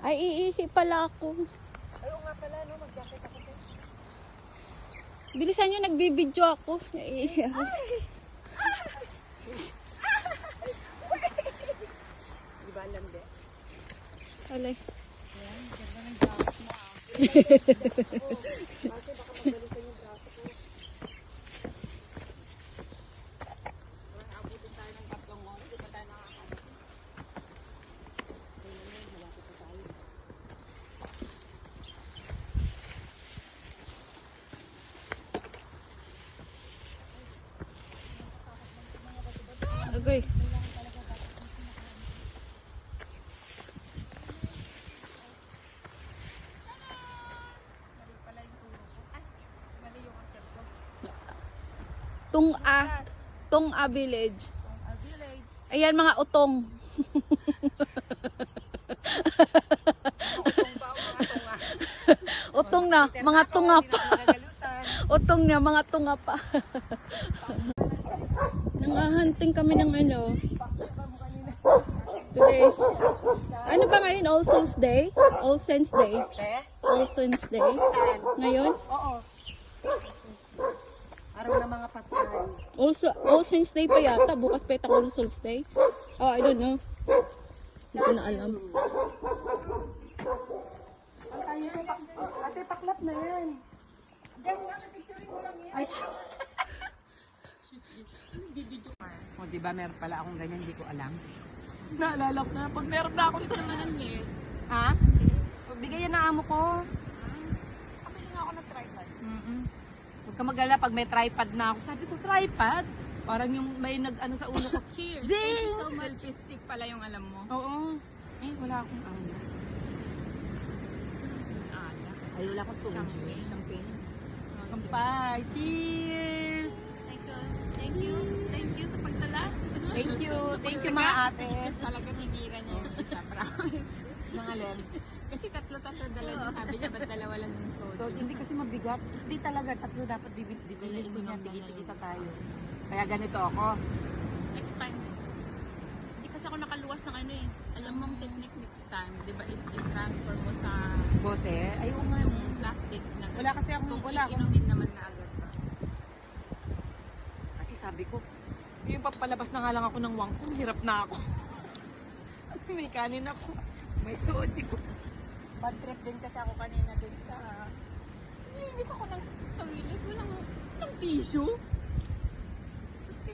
Ay, iihi pala ako. Ayaw nga pala, no? Mag-jacket ako. Bilisan nyo, nagbibidyo ako. Naiihi ako. Di ba alam de? Alay. Ayan, ganda ng jacket mo ah. Kasi baka magbalikan yung braso ko. Abutin tayo ng 3 oras. Di pa tayo nakakabot. Malapit pa tayo. Agoy. Tung-a village. Village. Ayan mga utong. Utong ba o mga tunga? Utong na, mga tunga pa. Utong na, mga tunga pa. Nangahunting kami ng ano. Today's, ano ba ngayon? All Souls Day? All Saints Day? All Saints Day? Ngayon? Oo. Araw ng mga patay. All Saints Day pa yata. Bukas pa yata All Souls Day. Oh, I don't know. Hindi ko na alam. Ate, paklap na yan. Diyan nga, picturing mo lang yan. Ay, o, diba meron pala akong ganyan, hindi ko alam. Naalala ko na, pag meron na ako ito naman ang liit. Ha? Bigay yan na amo ko. Kamili nga ako ng tripod. Huwag ka mag-alala pag may tripod na ako. Sabi ko, tripod? Parang yung may nag-ano sa ulo ko. Cheers! Thank you so much. Selfie stick pala yung alam mo. Oo. Eh, wala akong ano. Ay, wala akong champagne. Champagne. Kampay! Cheers! Thank you. Thank you sa pagdala. Thank you. Thank you mga ate. Talaga tinira niya yung isa, promise. Mga lem. Kasi tatlo-tatlo dala niya. Sabi niya, ba't dalawa lang yung soda? So, hindi kasi mabigat. Hindi talaga. Tatlo dapat bibiliin mo niya. Tigil-tigisa tayo. Kaya ganito ako. Next time. Hindi kasi ako nakaluwas ng ano eh. Alam mong technique next time. Di ba i-transfer mo sa Bote. Ayaw nga. yung plastic na Wala kasi akong kung wala akong. inumin naman na agad ba. Kasi sabi ko, yung papalabas na nga lang ako ng wangkong, hirap na ako. Kasi may kanin ako. May soji ko. Bad trip din kasi ako kanina dun sa... Naiinis ako ng toilet. Walang tissue.